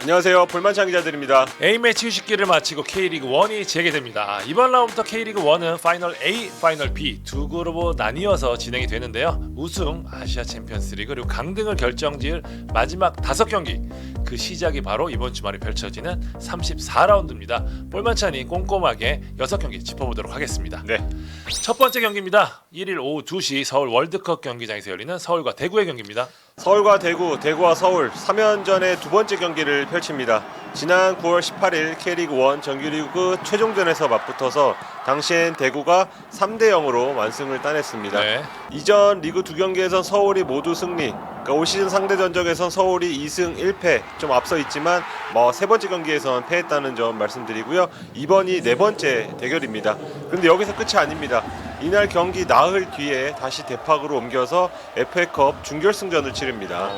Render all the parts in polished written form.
안녕하세요. 볼만찬 기자들입니다. A매치 휴식기를 마치고 K리그 1이 재개됩니다. 이번 라운드부터 K리그 1은 파이널 A, 파이널 B 두 그룹으로 나뉘어서 진행이 되는데요. 우승, 아시아 챔피언스리그 그리고 강등을 결정지을 마지막 5경기 그 시작이 바로 이번 주말에 펼쳐지는 34라운드입니다. 볼만찬이 꼼꼼하게 6경기 짚어보도록 하겠습니다. 네. 첫 번째 경기입니다. 1일 오후 2시 서울 월드컵 경기장에서 열리는 서울과 대구의 경기입니다. 서울과 대구, 대구와 서울 3연전의 두 번째 경기를 펼칩니다. 지난 9월 18일 K리그 1 정규리그 최종전에서 맞붙어서 당시엔 대구가 3대0으로 완승을 따냈습니다. 네. 이전 리그 두 경기에선 서울이 모두 승리. 그러니까 올 시즌 상대 전적에선 서울이 2승 1패 좀 앞서 있지만 세 번째 경기에선 패했다는 점 말씀드리고요. 이번이 네 번째 대결입니다. 그런데 여기서 끝이 아닙니다. 이날 경기 나흘 뒤에 다시 대팍으로 옮겨서 FA컵 준결승전을 치릅니다.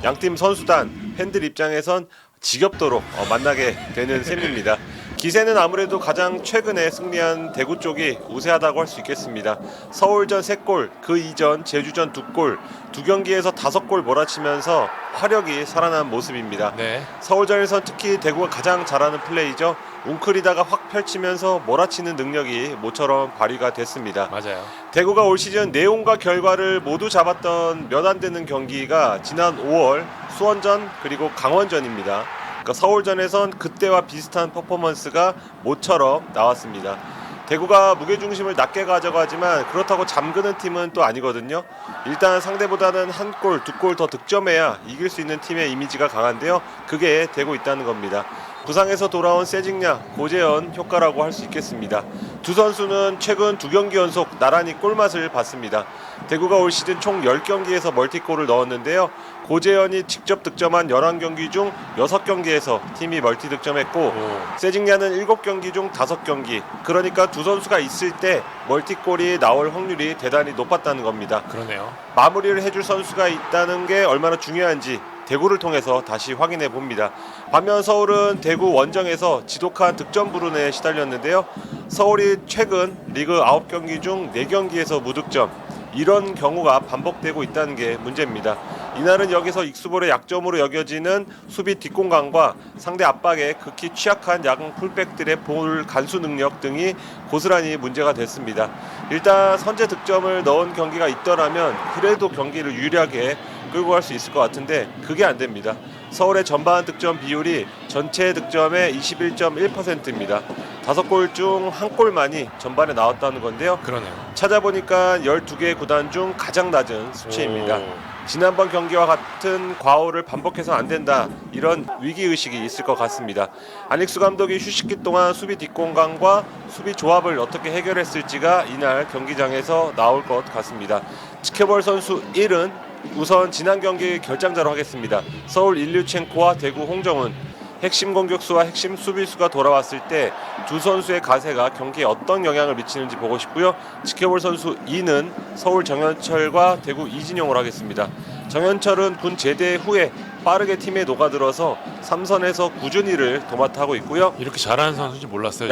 양팀 선수단, 팬들 입장에선 지겹도록 만나게 되는 셈입니다. 기세는 아무래도 가장 최근에 승리한 대구 쪽이 우세하다고 할 수 있겠습니다. 서울전 3골, 그 이전 제주전 2골, 두 경기에서 5골 몰아치면서 화력이 살아난 모습입니다. 네. 서울전에선 특히 대구가 가장 잘하는 플레이죠. 웅크리다가 확 펼치면서 몰아치는 능력이 모처럼 발휘가 됐습니다. 맞아요. 대구가 올 시즌 내용과 결과를 모두 잡았던 몇 안 되는 경기가 지난 5월 수원전 그리고 강원전입니다. 그러니까 서울전에선 그때와 비슷한 퍼포먼스가 모처럼 나왔습니다. 대구가 무게중심을 낮게 가져가지만 그렇다고 잠그는 팀은 또 아니거든요. 일단 상대보다는 한 골, 두 골 더 득점해야 이길 수 있는 팀의 이미지가 강한데요. 그게 되고 있다는 겁니다. 부상에서 돌아온 세징야, 고재현 효과라고 할 수 있겠습니다. 두 선수는 최근 두 경기 연속 나란히 골맛을 봤습니다. 대구가 올 시즌 총 10경기에서 멀티골을 넣었는데요. 고재현이 직접 득점한 11경기 중 6경기에서 팀이 멀티 득점했고 세징야는 7경기 중 5경기. 그러니까 두 선수가 있을 때 멀티골이 나올 확률이 대단히 높았다는 겁니다. 그러네요. 마무리를 해줄 선수가 있다는 게 얼마나 중요한지 대구를 통해서 다시 확인해 봅니다. 반면 서울은 대구 원정에서 지독한 득점 불운에 시달렸는데요. 서울이 최근 리그 9경기 중 4경기에서 무득점, 이런 경우가 반복되고 있다는 게 문제입니다. 이날은 여기서 익수볼의 약점으로 여겨지는 수비 뒷공간과 상대 압박에 극히 취약한 야구 풀백들의 볼 간수 능력 등이 고스란히 문제가 됐습니다. 일단 선제 득점을 넣은 경기가 있더라면 그래도 경기를 유리하게 끌고 갈 수 있을 것 같은데 그게 안 됩니다. 서울의 전반 득점 비율이 전체 득점의 21.1%입니다. 5골 중 1골만이 전반에 나왔다는 건데요. 그러네요. 찾아보니까 12개 구단 중 가장 낮은 수치입니다. 지난번 경기와 같은 과오를 반복해서 안 된다, 이런 위기의식이 있을 것 같습니다. 안익수 감독이 휴식기 동안 수비 뒷공간과 수비 조합을 어떻게 해결했을지가 이날 경기장에서 나올 것 같습니다. 지켜볼 선수 1은 우선 지난 경기 결장자로 하겠습니다. 서울 일류첸코와 대구 홍정훈. 핵심 공격수와 핵심 수비수가 돌아왔을 때 두 선수의 가세가 경기에 어떤 영향을 미치는지 보고 싶고요. 지켜볼 선수 2는 서울 정현철과 대구 이진용을 하겠습니다. 정현철은 군 제대 후에 빠르게 팀에 녹아들어서 삼선에서 꾸준히를 도맡아 하고 있고요. 이렇게 잘하는 선수인지 몰랐어요.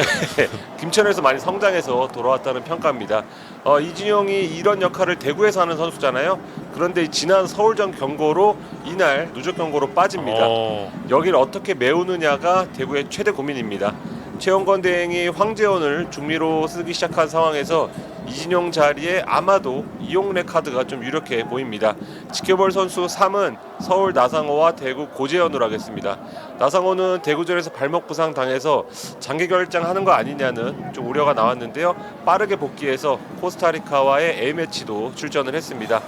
김천에서 많이 성장해서 돌아왔다는 평가입니다. 이진용이 이런 역할을 대구에서 하는 선수잖아요. 그런데 지난 서울전 경고로 이날 누적 경고로 빠집니다. 여기를 어떻게 메우느냐가 대구의 최대 고민입니다. 최원건 대행이 황재원을 중미로 쓰기 시작한 상황에서 이진용 자리에 아마도 이용래 카드가 좀 유력해 보입니다. 지켜볼 선수 3은 서울 나상호와 대구 고재현으로 하겠습니다. 나상호는 대구전에서 발목 부상 당해서 장기 결장하는 거 아니냐는 좀 우려가 나왔는데요. 빠르게 복귀해서 코스타리카와의 A매치도 출전을 했습니다.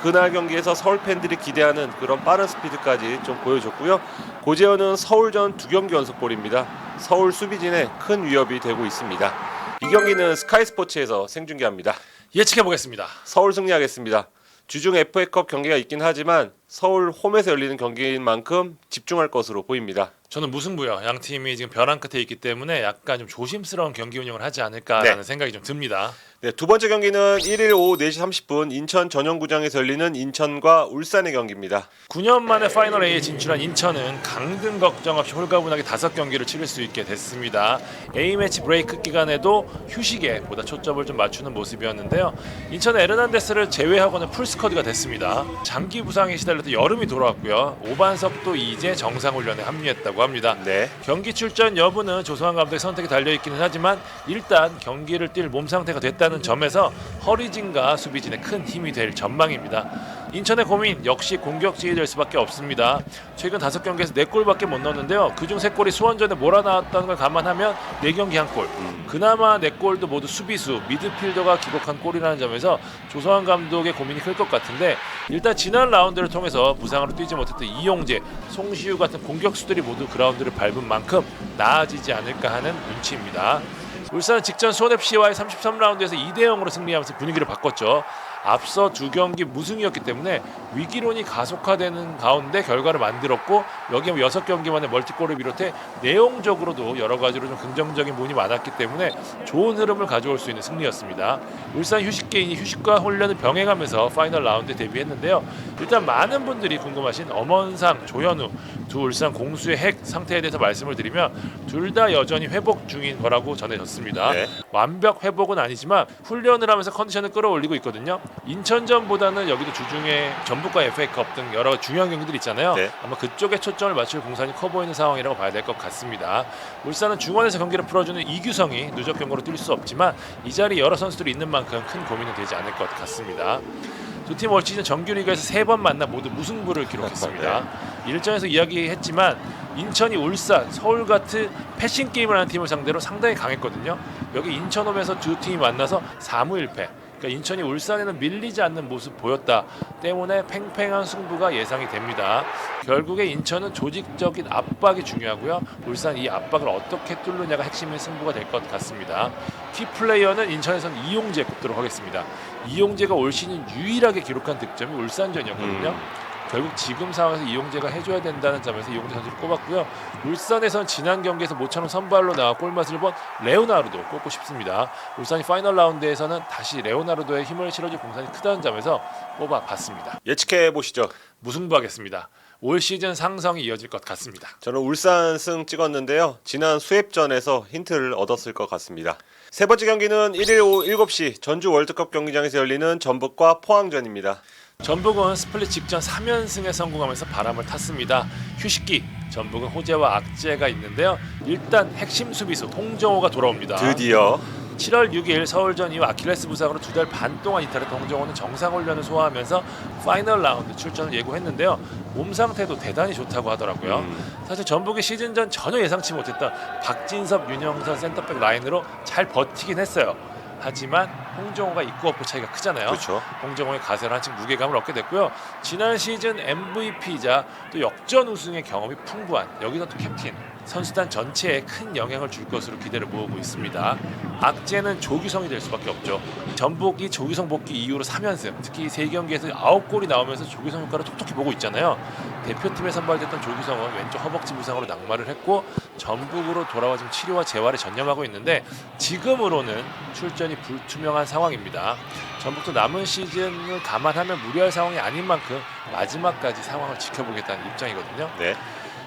그날 경기에서 서울 팬들이 기대하는 그런 빠른 스피드까지 좀 보여줬고요. 고재현은 서울전 2경기 연속골입니다. 서울 수비진에 큰 위협이 되고 있습니다. 이 경기는 스카이스포츠에서 생중계합니다. 예측해보겠습니다. 서울 승리하겠습니다. 주중 FA컵 경기가 있긴 하지만 서울 홈에서 열리는 경기인 만큼 집중할 것으로 보입니다. 저는 무승부요. 양 팀이 지금 벼랑 끝에 있기 때문에 약간 좀 조심스러운 경기 운영을 하지 않을까라는 생각이 좀 듭니다. 네, 두 번째 경기는 1일 오후 4시 30분 인천 전용구장에서 열리는 인천과 울산의 경기입니다. 9년 만에 파이널 A에 진출한 인천은 강등 걱정 없이 홀가분하게 5경기를 치를 수 있게 됐습니다. A매치 브레이크 기간에도 휴식에 보다 초점을 좀 맞추는 모습이었는데요. 인천은 에르난데스를 제외하고는 풀스쿼드가 됐습니다. 장기 부상에 시달렸던 여름이 돌아왔고요. 오반석도 이제 정상훈련에 합류했다고 있다고 합니다. 네. 경기 출전 여부는 조성환 감독의 선택이 달려있기는 하지만 일단 경기를 뛸 몸 상태가 됐다는 점에서 허리진과 수비진에 큰 힘이 될 전망입니다. 인천의 고민 역시 공격진이 될 수밖에 없습니다. 최근 5경기에서 4골밖에 못 넣었는데요. 그중 3골이 수원전에 몰아나왔다는 걸 감안하면 4경기 1골. 그나마 4골도 모두 수비수, 미드필더가 기록한 골이라는 점에서 조성환 감독의 고민이 클 것 같은데 일단 지난 라운드를 통해서 부상으로 뛰지 못했던 이용재, 송시우 같은 공격수들이 모두 그라운드를 밟은 만큼 나아지지 않을까 하는 눈치입니다. 울산은 직전 수원FC와의 33라운드에서 2대0으로 승리하면서 분위기를 바꿨죠. 앞서 2경기 무승이었기 때문에 위기론이 가속화되는 가운데 결과를 만들었고 여기에 6경기 만에 멀티골을 비롯해 내용적으로도 여러 가지로 좀 긍정적인 부분이 많았기 때문에 좋은 흐름을 가져올 수 있는 승리였습니다. 울산 휴식계인이 휴식과 훈련을 병행하면서 파이널 라운드에 데뷔했는데요. 일단 많은 분들이 궁금하신 엄원상, 조현우 두 울산 공수의 핵 상태에 대해서 말씀을 드리면 둘 다 여전히 회복 중인 거라고 전해졌습니다. 네. 완벽 회복은 아니지만 훈련을 하면서 컨디션을 끌어올리고 있거든요. 인천전보다는 여기도 주중에 전북과 FA컵 등 여러 중요한 경기들 있잖아요. 네. 아마 그쪽에 초점을 맞출 공산이 커 보이는 상황이라고 봐야 될 것 같습니다. 울산은 중원에서 경기를 풀어주는 이규성이 누적 경고로 뛸 수 없지만 이 자리에 여러 선수들이 있는 만큼 큰 고민은 되지 않을 것 같습니다. 두 팀 올 시즌 정규리그에서 3번 만나 모두 무승부를 기록했습니다. 일전에서 이야기했지만 인천이 울산, 서울 같은 패싱 게임을 하는 팀을 상대로 상당히 강했거든요. 여기 인천홈에서 두 팀이 만나서 4무 1패. 그러니까 인천이 울산에는 밀리지 않는 모습 보였다 때문에 팽팽한 승부가 예상이 됩니다. 결국에 인천은 조직적인 압박이 중요하고요. 울산 이 압박을 어떻게 뚫느냐가 핵심의 승부가 될 것 같습니다. 키플레이어는 인천에서는 이용재 꼽도록 하겠습니다. 이용재가 올 시즌 유일하게 기록한 득점이 울산전이었거든요. 결국 지금 상황에서 이용재가 해줘야 된다는 점에서 이용재 선수를 꼽았고요. 울산에선 지난 경기에서 모처럼 선발로 나와 골맛을 본 레오나르도 꼽고 싶습니다. 울산이 파이널 라운드에서는 다시 레오나르도의 힘을 실어줄 공산이 크다는 점에서 꼽아봤습니다. 예측해 보시죠. 무승부하겠습니다. 올 시즌 상성이 이어질 것 같습니다. 저는 울산 승 찍었는데요. 지난 수협전에서 힌트를 얻었을 것 같습니다. 세 번째 경기는 1일 오후 7시 전주 월드컵 경기장에서 열리는 전북과 포항전입니다. 전북은 스플릿 직전 3연승에 성공하면서 바람을 탔습니다. 휴식기 전북은 호재와 악재가 있는데요. 일단 핵심 수비수 홍정호가 돌아옵니다. 드디어 7월 6일 서울전 이후 아킬레스 부상으로 2달 반 동안 이탈했던 홍정호는 정상훈련을 소화하면서 파이널 라운드 출전을 예고했는데요. 몸 상태도 대단히 좋다고 하더라고요. 사실 전북이 시즌 전 전혀 예상치 못했던 박진섭, 윤영선 센터백 라인으로 잘 버티긴 했어요. 하지만 홍정호가 입구 오프 차이가 크잖아요. 그렇죠. 홍정호의 가세로 한층 무게감을 얻게 됐고요. 지난 시즌 MVP이자 또 역전 우승의 경험이 풍부한 여기서 또 캡틴 선수단 전체에 큰 영향을 줄 것으로 기대를 모으고 있습니다. 악재는 조규성이 될 수밖에 없죠. 전북이 조규성 복귀 이후로 3연승, 특히 3경기에서 9골이 나오면서 조규성 효과를 톡톡히 보고 있잖아요. 대표팀에 선발됐던 조규성은 왼쪽 허벅지 부상으로 낙마를 했고 전북으로 돌아와 지금 치료와 재활에 전념하고 있는데 지금으로는 출전이 불투명한 상황입니다. 전북도 남은 시즌을 감안하면 무리할 상황이 아닌 만큼 마지막까지 상황을 지켜보겠다는 입장이거든요. 네.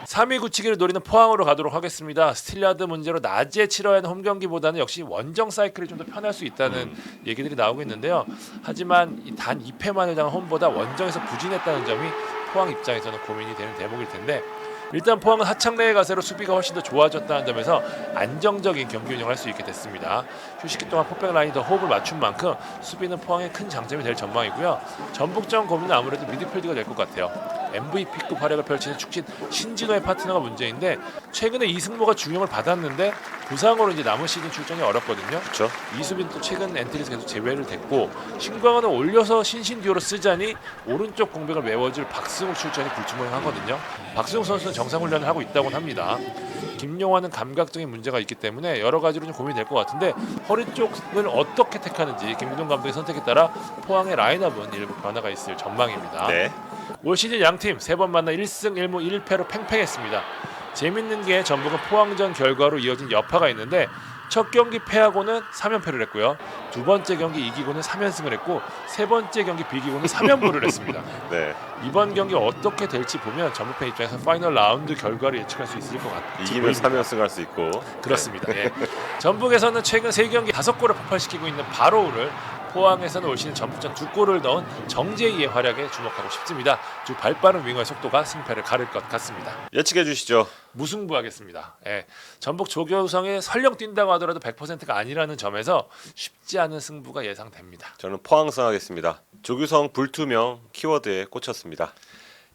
3위 굳히기를 노리는 포항으로 가도록 하겠습니다. 스틸야드 문제로 낮에 치러야 하는 홈경기보다는 역시 원정 사이클이 좀 더 편할 수 있다는 얘기들이 나오고 있는데요. 하지만 단 2패만을 당한 홈보다 원정에서 부진했다는 점이 포항 입장에서는 고민이 되는 대목일 텐데 일단 포항은 하창래의 가세로 수비가 훨씬 더 좋아졌다는 점에서 안정적인 경기 운영을 할 수 있게 됐습니다. 휴식기 동안 포백 라인이 더 호흡을 맞춘 만큼 수비는 포항의 큰 장점이 될 전망이고요. 전북전 고민은 아무래도 미드필드가 될 것 같아요. MVP급 활약을 펼치는 축신 신진호의 파트너가 문제인데 최근에 이승모가 중용을 받았는데 부상으로 이제 남은 시즌 출전이 어렵거든요. 그렇죠. 이수빈 또 최근 엔트리에서 계속 제외를 됐고 신광현을 올려서 신신 듀오로 쓰자니 오른쪽 공백을 메워줄 박승욱 출전이 불투명하거든요. 박승욱 선수는 정상 훈련을 하고 있다고 합니다. 김용환은 감각적인 문제가 있기 때문에 여러 가지로 좀 고민이 될 것 같은데 허리 쪽을 어떻게 택하는지 김기동 감독의 선택에 따라 포항의 라인업은 일부 변화가 있을 전망입니다. 네. 올 시즌 양팀 3번 만나 1승 1무 1패로 팽팽했습니다. 재밌는 게 전북은 포항전 결과로 이어진 여파가 있는데 첫 경기 패하고는 3연패를 했고요. 두 번째 경기 이기고는 3연승을 했고 세 번째 경기 비기고는 3연부를 했습니다. 네. 이번 경기 어떻게 될지 보면 전북팬 입장에서 파이널 라운드 결과를 예측할 수 있을 것 같아요. 이기면 3연승 할 수 있고. 그렇습니다. 예. 전북에서는 최근 3경기 5골을 폭발시키고 있는 바로우를 포항에서는 올 시즌 전북전 2골을 넣은 정재희의 활약에 주목하고 싶습니다. 두 발빠른 윙어의 속도가 승패를 가를 것 같습니다. 예측해 주시죠. 무승부하겠습니다. 예, 전북 조교성이 설령 뛴다고 하더라도 100%가 아니라는 점에서 쉽지 않은 승부가 예상됩니다. 저는 포항승 하겠습니다. 조규성 불투명 키워드에 꽂혔습니다.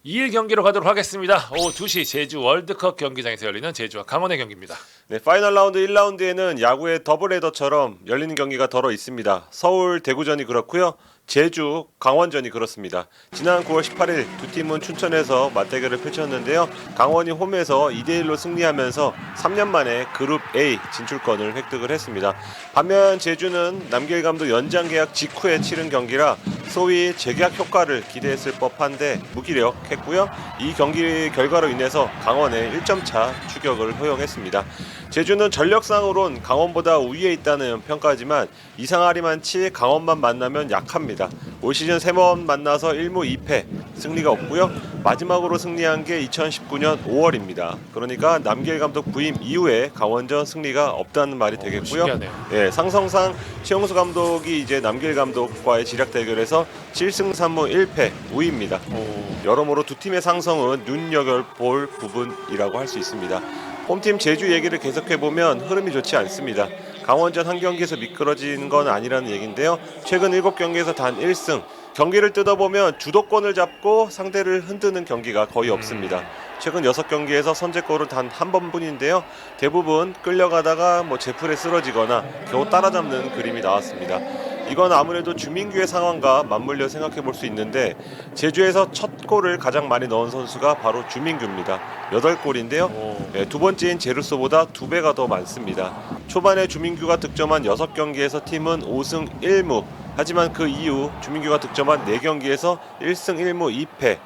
2일 경기로 가도록 하겠습니다. 오후 2시 제주 월드컵 경기장에서 열리는 제주와 강원의 경기입니다. 네, 파이널 라운드 1라운드에는 야구의 더블헤더처럼 열리는 경기가 덜어 있습니다. 서울 대구전이 그렇고요. 제주 강원전이 그렇습니다. 지난 9월 18일 두 팀은 춘천에서 맞대결을 펼쳤는데요. 강원이 홈에서 2대1로 승리하면서 3년 만에 그룹 A 진출권을 획득을 했습니다. 반면 제주는 남길 감독 연장 계약 직후에 치른 경기라 소위 재계약 효과를 기대했을 법한데 무기력했고요. 이 경기 결과로 인해서 강원에 1점 차 추격을 허용했습니다. 제주는 전력상으론 강원보다 우위에 있다는 평가지만 이상하리만치 강원만 만나면 약합니다. 올 시즌 3번 만나서 1무 2패, 승리가 없고요. 마지막으로 승리한 게 2019년 5월입니다. 그러니까 남길 감독 부임 이후에 강원전 승리가 없다는 말이 되겠고요. 신기하네요. 예, 상성상 최용수 감독이 이제 남길 감독과의 지략 대결에서 7승 3무 1패 우위입니다. 여러모로 두 팀의 상성은 눈여겨볼 부분이라고 할 수 있습니다. 홈팀 제주 얘기를 계속해보면 흐름이 좋지 않습니다. 강원전 한 경기에서 미끄러진 건 아니라는 얘기인데요. 최근 7경기에서 단 1승, 경기를 뜯어보면 주도권을 잡고 상대를 흔드는 경기가 거의 없습니다. 최근 6경기에서 선제골은 단 한 번뿐인데요. 대부분 끌려가다가 제풀에 쓰러지거나 겨우 따라잡는 그림이 나왔습니다. 이건 아무래도 주민규의 상황과 맞물려 생각해 볼 수 있는데 제주에서 첫 골을 가장 많이 넣은 선수가 바로 주민규입니다. 8골인데요. 두 번째인 제루소보다 2배가 더 많습니다. 초반에 주민규가 득점한 6경기에서 팀은 5승 1무. 하지만 그 이후 주민규가 득점한 4경기에서 1승 1무 2패.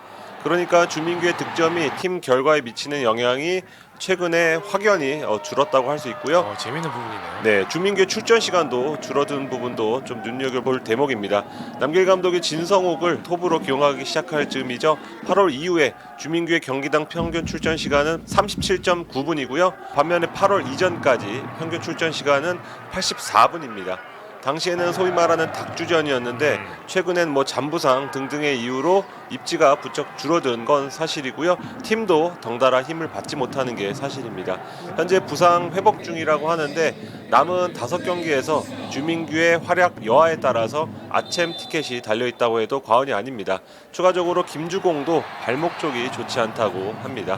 그러니까 주민규의 득점이 팀 결과에 미치는 영향이 최근에 확연히 줄었다고 할 수 있고요. 재밌는 부분이네요. 네, 주민규의 출전 시간도 줄어든 부분도 좀 눈여겨볼 대목입니다. 남길 감독이 진성욱을 톱으로 기용하기 시작할 즈음이죠. 8월 이후에 주민규의 경기당 평균 출전 시간은 37.9분이고요. 반면에 8월 이전까지 평균 출전 시간은 84분입니다. 당시에는 소위 말하는 닭주전이었는데 최근엔 잠부상 등등의 이유로 입지가 부쩍 줄어든 건 사실이고요. 팀도 덩달아 힘을 받지 못하는 게 사실입니다. 현재 부상 회복 중이라고 하는데 남은 5경기에서 주민규의 활약 여하에 따라서 아챔 티켓이 달려있다고 해도 과언이 아닙니다. 추가적으로 김주공도 발목 쪽이 좋지 않다고 합니다.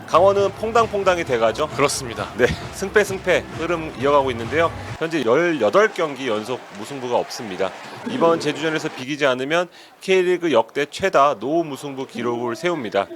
강원은 퐁당퐁당이 돼가죠. 그렇습니다. 네, 승패 흐름 이어가고 있는데요. 현재 18경기 연속 무승부가 없습니다. 이번 제주전에서 비기지 않으면 K리그 역대 최다 노 무승부 기록을 세웁니다.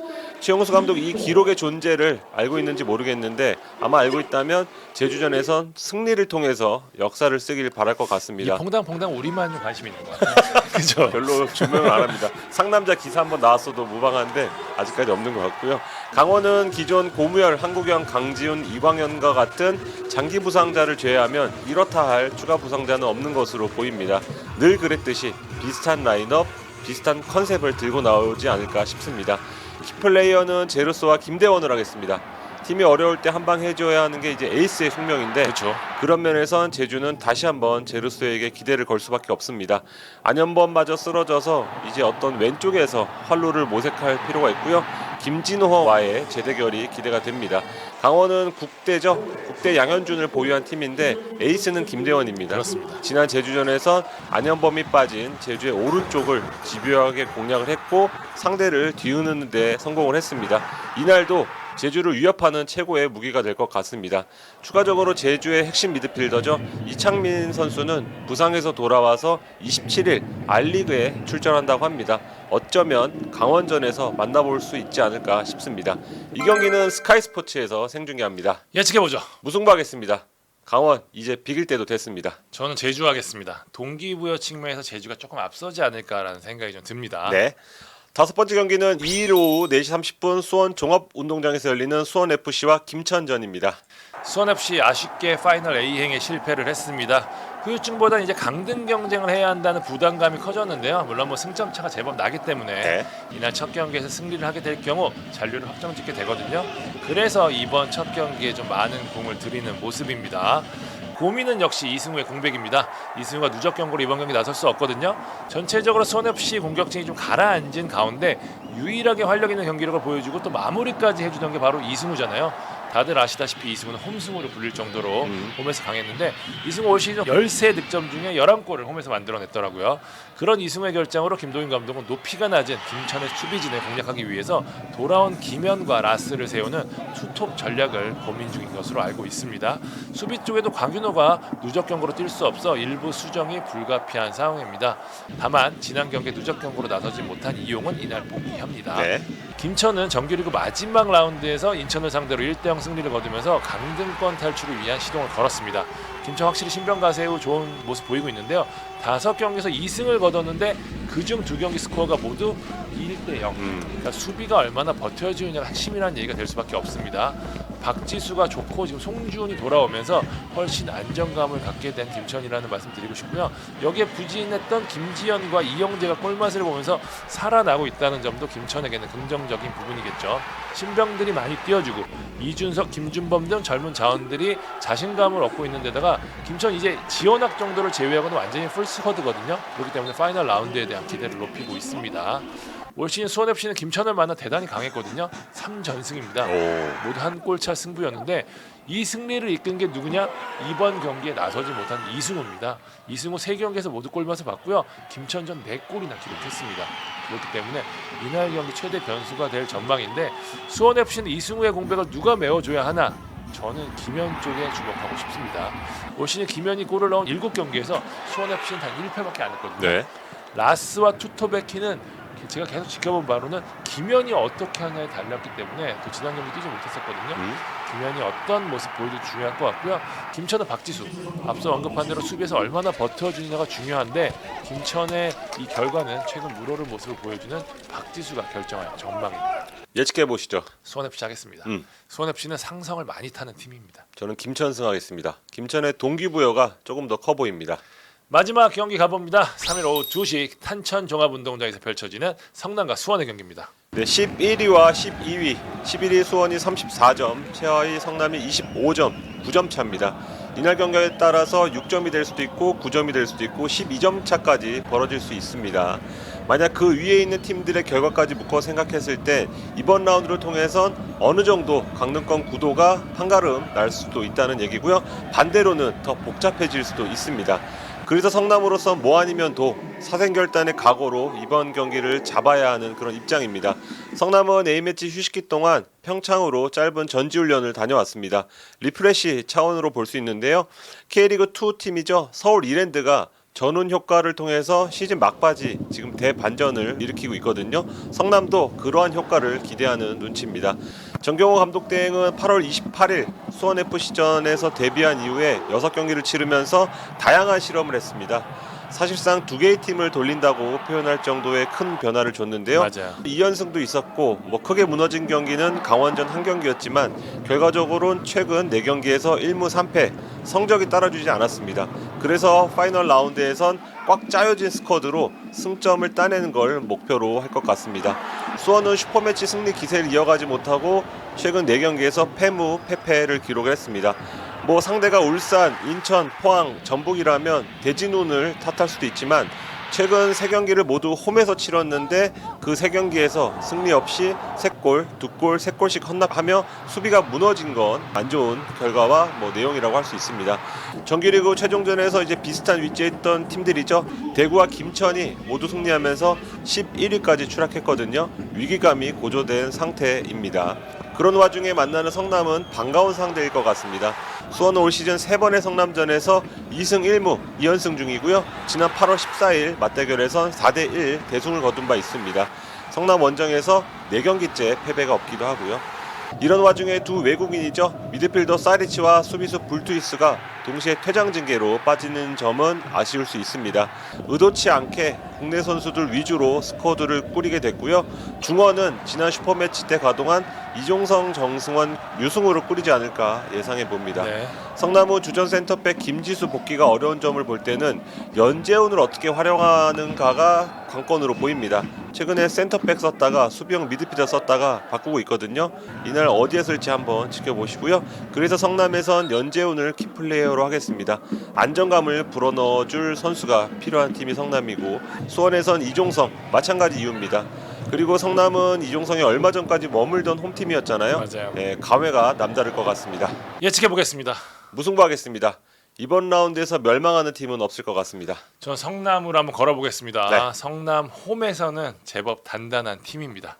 최용수 감독 이 기록의 존재를 알고 있는지 모르겠는데 아마 알고 있다면 제주전에선 승리를 통해서 역사를 쓰길 바랄 것 같습니다. 이 퐁당퐁당 우리만 관심 있는 것 같아요. 그죠? 별로 조명을 안 합니다. 상남자 기사 한번 나왔어도 무방한데 아직까지 없는 것 같고요. 강원은 기존 고무열, 한국영, 강지훈, 이광현과 같은 장기 부상자를 제외하면 이렇다 할 추가 부상자는 없는 것으로 보입니다. 늘 그랬듯이 비슷한 라인업, 비슷한 컨셉을 들고 나오지 않을까 싶습니다. 키플레이어는 제루소와 김대원을 하겠습니다. 팀이 어려울 때 한 방 해줘야 하는 게 이제 에이스의 숙명인데 그렇죠. 그런 면에선 제주는 다시 한번 제루소에게 기대를 걸 수밖에 없습니다. 안현범마저 쓰러져서 이제 어떤 왼쪽에서 활로를 모색할 필요가 있고요. 김진호와의 재대결이 기대가 됩니다. 강원은 국대죠. 국대 양현준을 보유한 팀인데 에이스는 김대원입니다. 그렇습니다. 지난 제주전에선 안현범이 빠진 제주의 오른쪽을 집요하게 공략을 했고 상대를 뒤우는 데 성공을 했습니다. 이날도 제주를 위협하는 최고의 무기가 될 것 같습니다. 추가적으로 제주의 핵심 미드필더죠. 이창민 선수는 부상에서 돌아와서 27일 R리그에 출전한다고 합니다. 어쩌면 강원전에서 만나볼 수 있지 않을까 싶습니다. 이 경기는 스카이스포츠에서 생중계합니다. 예측해보죠. 무승부 하겠습니다. 강원 이제 비길 때도 됐습니다. 저는 제주 하겠습니다. 동기부여 측면에서 제주가 조금 앞서지 않을까라는 생각이 좀 듭니다. 네. 5번째 경기는 2일 오후 4시 30분 수원 종합운동장에서 열리는 수원FC와 김천전입니다. 수원FC 아쉽게 파이널 A행에 실패를 했습니다. 후유증보다는 이제 강등 경쟁을 해야 한다는 부담감이 커졌는데요. 물론 승점 차가 제법 나기 때문에 네. 이날 첫 경기에서 승리를 하게 될 경우 잔류를 확정짓게 되거든요. 그래서 이번 첫 경기에 좀 많은 공을 들이는 모습입니다. 고민은 역시 이승우의 공백입니다. 이승우가 누적 경고로 이번 경기 나설 수 없거든요. 전체적으로 수원FC 공격진이 좀 가라앉은 가운데 유일하게 활력 있는 경기력을 보여주고 또 마무리까지 해주던 게 바로 이승우잖아요. 다들 아시다시피 이승우는 홈승우로 불릴 정도로 홈에서 강했는데 이승우 올 시즌 13득점 중에 11골을 홈에서 만들어냈더라고요. 그런 이승우의 결장으로 김도윤 감독은 높이가 낮은 김천의 수비진을 공략하기 위해서 돌아온 김현과 라스를 세우는 투톱 전략을 고민 중인 것으로 알고 있습니다. 수비 쪽에도 광윤호가 누적 경고로 뛸 수 없어 일부 수정이 불가피한 상황입니다. 다만 지난 경기에 누적 경고로 나서지 못한 이용은 이날 복귀합니다. 네. 김천은 정규리그 마지막 라운드에서 인천을 상대로 1대0 승리를 거두면서 강등권 탈출을 위한 시동을 걸었습니다. 김천 확실히 신병가세 후 좋은 모습 보이고 있는데요. 5경기에서 2승을 거뒀는데 그중 2경기 스코어가 모두 1대0. 그러니까 수비가 얼마나 버텨주느냐가 핵심이라는 얘기가 될 수밖에 없습니다. 박지수가 좋고 지금 송주훈이 돌아오면서 훨씬 안정감을 갖게 된 김천이라는 말씀 드리고 싶고요. 여기에 부진했던 김지현과 이영재가 골맛을 보면서 살아나고 있다는 점도 김천에게는 긍정적인 부분이겠죠. 신병들이 많이 뛰어주고 이준석, 김준범 등 젊은 자원들이 자신감을 얻고 있는 데다가 김천 이제 지원학 정도를 제외하고는 완전히 풀스쿼드거든요. 그렇기 때문에 파이널 라운드에 대한 기대를 높이고 있습니다. 올 시즌 수원FC는 김천을 만나 대단히 강했거든요. 3전승입니다. 모두 한 골차 승부였는데 이 승리를 이끈 게 누구냐? 이번 경기에 나서지 못한 이승우입니다. 이승우 3경기에서 모두 골맛을 봤고요. 김천전 4골이나 기록했습니다. 그렇기 때문에 이날 경기 최대 변수가 될 전망인데 수원FC는 이승우의 공백을 누가 메워줘야 하나? 저는 김현 쪽에 주목하고 싶습니다. 올 시즌 김현이 골을 넣은 7경기에서 수원FC는 단 1패밖에 안 했거든요. 네. 라스와 투토베키는 제가 계속 지켜본 바로는 김현이 어떻게 하냐에 달렸기 때문에 또 지난 경기 뛰지 못했었거든요. 김현이 어떤 모습 보여도 중요할 것 같고요. 김천은 박지수, 앞서 언급한 대로 수비에서 얼마나 버텨주느냐가 중요한데 김천의 이 결과는 최근 물오른 모습을 보여주는 박지수가 결정할 전망입니다. 예측해 보시죠. 수원FC 하겠습니다. 수원FC는 상성을 많이 타는 팀입니다. 저는 김천승 하겠습니다. 김천의 동기부여가 조금 더 커 보입니다. 마지막 경기 가봅니다. 3일 오후 2시 탄천 종합운동장에서 펼쳐지는 성남과 수원의 경기입니다. 네, 11위와 12위. 11위 수원이 34점, 최하위 성남이 25점, 9점 차입니다. 이날 경기에 따라서 6점이 될 수도 있고 9점이 될 수도 있고 12점 차까지 벌어질 수 있습니다. 만약 그 위에 있는 팀들의 결과까지 묶어 생각했을 때 이번 라운드를 통해선 어느 정도 강등권 구도가 한가름 날 수도 있다는 얘기고요. 반대로는 더 복잡해질 수도 있습니다. 그래서 성남으로서 뭐 아니면 도 사생결단의 각오로 이번 경기를 잡아야 하는 그런 입장입니다. 성남은 A매치 휴식기 동안 평창으로 짧은 전지훈련을 다녀왔습니다. 리프레시 차원으로 볼 수 있는데요. K리그2 팀이죠. 서울 이랜드가 전운 효과를 통해서 시즌 막바지 지금 대반전을 일으키고 있거든요. 성남도 그러한 효과를 기대하는 눈치입니다. 정경호 감독 대행은 8월 28일 수원FC전에서 데뷔한 이후에 6경기를 치르면서 다양한 실험을 했습니다. 사실상 2개의 팀을 돌린다고 표현할 정도의 큰 변화를 줬는데요. 맞아요. 2연승도 있었고 크게 무너진 경기는 강원전 한 경기였지만 결과적으로는 최근 4경기에서 1무 3패 성적이 따라주지 않았습니다. 그래서 파이널 라운드에선 꽉 짜여진 스쿼드로 승점을 따내는 걸 목표로 할 것 같습니다. 수원은 슈퍼매치 승리 기세를 이어가지 못하고 최근 4경기에서 패무, 패패를 기록했습니다. 상대가 울산, 인천, 포항, 전북이라면 대진운을 탓할 수도 있지만 최근 3경기를 모두 홈에서 치렀는데 그 3경기에서 승리 없이 3골, 2골, 3골씩 헌납하며 수비가 무너진 건 안 좋은 결과와 내용이라고 할 수 있습니다. 정규리그 최종전에서 이제 비슷한 위치에 있던 팀들이죠. 대구와 김천이 모두 승리하면서 11위까지 추락했거든요. 위기감이 고조된 상태입니다. 그런 와중에 만나는 성남은 반가운 상대일 것 같습니다. 수원은 올 시즌 3번의 성남전에서 2승 1무 2연승 중이고요. 지난 8월 14일 맞대결에선 4대1 대승을 거둔 바 있습니다. 성남 원정에서 4경기째 패배가 없기도 하고요. 이런 와중에 두 외국인이죠. 미드필더 사리치와 수비수 불투이스가 동시에 퇴장 징계로 빠지는 점은 아쉬울 수 있습니다. 의도치 않게 국내 선수들 위주로 스쿼드를 꾸리게 됐고요. 중원은 지난 슈퍼매치 때 가동한 이종성, 정승원, 유승우로 꾸리지 않을까 예상해 봅니다. 네. 성남은 주전 센터백 김지수 복귀가 어려운 점을 볼 때는 연재훈을 어떻게 활용하는가가 관건으로 보입니다. 최근에 센터백 썼다가 수비형 미드필더 썼다가 바꾸고 있거든요. 이날 어디에 쓸지 한번 지켜보시고요. 그래서 성남에선 연재훈을 키플레이어로 하겠습니다. 안정감을 불어넣어줄 선수가 필요한 팀이 성남이고, 수원에선 이종성 마찬가지 이유입니다. 그리고 성남은 이종성이 얼마 전까지 머물던 홈팀이었잖아요. 맞아요. 네, 감회가 남다를 것 같습니다. 예측해 보겠습니다. 무승부하겠습니다. 이번 라운드에서 멸망하는 팀은 없을 것 같습니다. 저 성남으로 한번 걸어보겠습니다. 네. 성남 홈에서는 제법 단단한 팀입니다.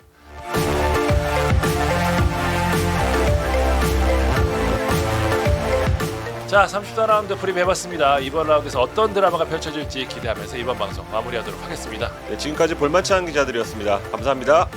자, 34라운드 프리뷰해봤습니다. 이번 라운드에서 어떤 드라마가 펼쳐질지 기대하면서 이번 방송 마무리하도록 하겠습니다. 네, 지금까지 볼만치 않은 기자들이었습니다. 감사합니다.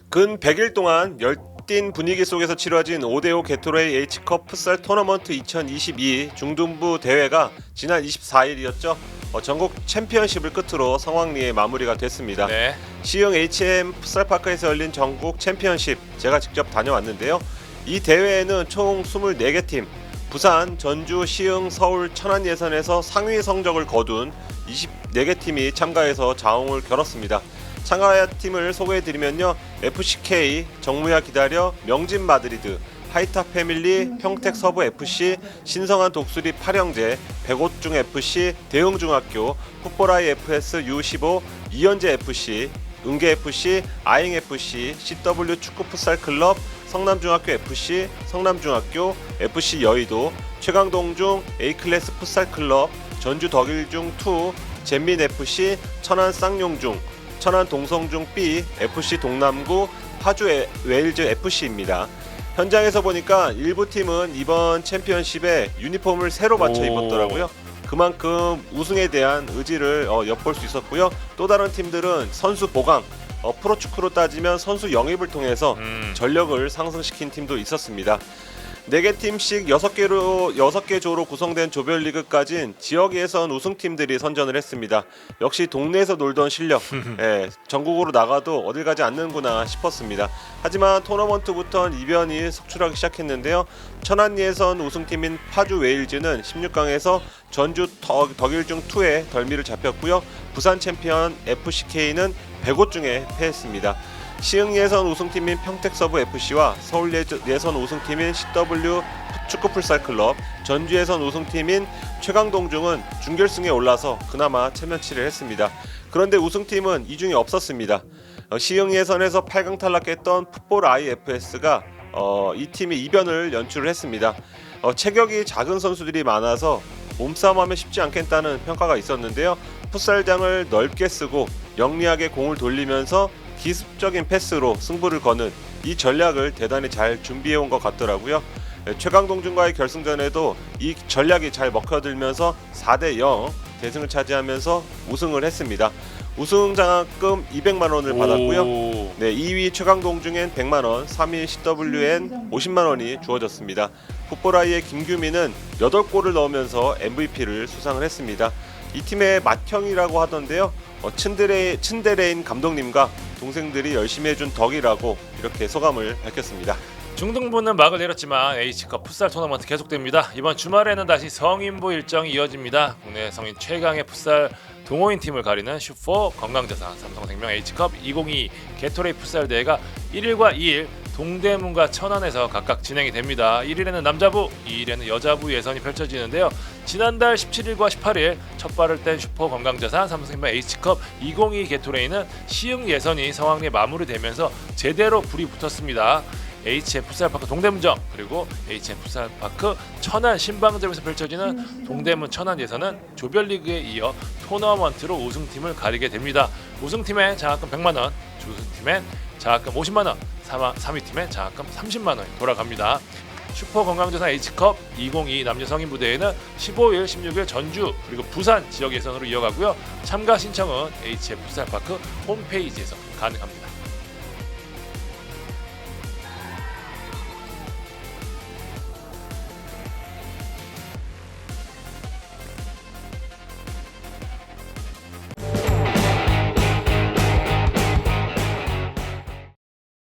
근 100일 동안 열띤 분위기 속에서 치러진 5대5 게토레이 H컵 풋살 토너먼트 2022 중등부 대회가 지난 24일이었죠. 전국 챔피언십을 끝으로 성황리에 마무리가 됐습니다. 네. 시흥 HM 풋살파크에서 열린 전국 챔피언십 제가 직접 다녀왔는데요. 이 대회에는 총 24개 팀, 부산, 전주, 시흥, 서울, 천안 예선에서 상위 성적을 거둔 24개 팀이 참가해서 자웅을 겨뤘습니다. 참가팀을 소개해드리면요. FCK, 정무야 기다려, 명진 마드리드, 하이타 패밀리, 평택 서부 FC, 신성한 독수리 팔형제, 백오중 FC, 대흥중학교, 풋볼아이 FS U15, 이현재 FC, 은계 FC, 아잉 FC, CW 축구 풋살 클럽, 성남중학교 FC, 성남중학교, FC 여의도, 최강동중 A클래스 풋살 클럽, 전주 덕일중 2, 젠민 FC, 천안 쌍용중, 천안 동성중 B, FC 동남구, 파주 웨일즈 FC입니다. 현장에서 보니까 일부 팀은 이번 챔피언십에 유니폼을 새로 맞춰 입었더라고요. 그만큼 우승에 대한 의지를 엿볼 수 있었고요. 또 다른 팀들은 선수 보강, 프로축구로 따지면 선수 영입을 통해서 전력을 상승시킨 팀도 있었습니다. 4개 팀씩 6개 조로 구성된 조별리그까지는 지역 예선 우승팀들이 선전을 했습니다. 역시 동네에서 놀던 실력, 예, 전국으로 나가도 어딜 가지 않는구나 싶었습니다. 하지만 토너먼트부터는 이변이 속출하기 시작했는데요. 천안 예선 우승팀인 파주 웨일즈는 16강에서 전주 덕일중2에 덜미를 잡혔고요. 부산 챔피언 FCK는 105중에 패했습니다. 시흥 예선 우승팀인 평택서부 FC와 서울 예선 우승팀인 CW 축구 풀살 클럽, 전주 예선 우승팀인 최강동중은 준결승에 올라서 그나마 체면치를 했습니다. 그런데 우승팀은 이 중에 없었습니다. 시흥 예선에서 8강 탈락했던 풋볼 IFS가 이 팀이 이변을 연출을 했습니다. 체격이 작은 선수들이 많아서 몸싸움하면 쉽지 않겠다는 평가가 있었는데요. 풋살장을 넓게 쓰고 영리하게 공을 돌리면서 기습적인 패스로 승부를 거는 이 전략을 대단히 잘 준비해온 것 같더라고요. 최강동준과의 결승전에도 이 전략이 잘 먹혀들면서 4대0 대승을 차지하면서 우승을 했습니다. 우승 장학금 200만 원을 받았고요. 네, 2위 최강동중엔 100만 원, 3위 CWN 50만 원이 주어졌습니다. 풋볼아이의 김규민은 8골을 넣으면서 MVP를 수상을 했습니다. 이 팀의 맏형이라고 하던데요. 츤데레인 감독님과 동생들이 열심히 해준 덕이라고 이렇게 소감을 밝혔습니다. 중등부는 막을 내렸지만 H컵 풋살 토너먼트 계속됩니다. 이번 주말에는 다시 성인부 일정이 이어집니다. 국내 성인 최강의 풋살 동호인 팀을 가리는 슈퍼 건강자산 삼성생명 H컵 2022 게토레이 풋살 대회가 1일과 2일 동대문과 천안에서 각각 진행이 됩니다. 1일에는 남자부, 2일에는 여자부 예선이 펼쳐지는데요. 지난달 17일과 18일 첫 발을 뗀 슈퍼 건강자산 삼성생명 H컵 2022 게토레이는 시흥 예선이 성황리에 마무리되면서 제대로 불이 붙었습니다. HM 풋살파크 동대문점 그리고 HM 풋살파크 천안 신방점에서 펼쳐지는 동대문 천안 예선은 조별리그에 이어 토너먼트로 우승팀을 가리게 됩니다. 우승팀엔 장학금 100만 원, 우승팀엔 장학금 50만 원, 3위 팀엔 장학금 30만 원이 돌아갑니다. 슈퍼 건강자산 H컵 2022 남녀 성인부 대회는 15일, 16일 전주 그리고 부산 지역 예선으로 이어가고요. 참가 신청은 HM 풋살파크 홈페이지에서 가능합니다.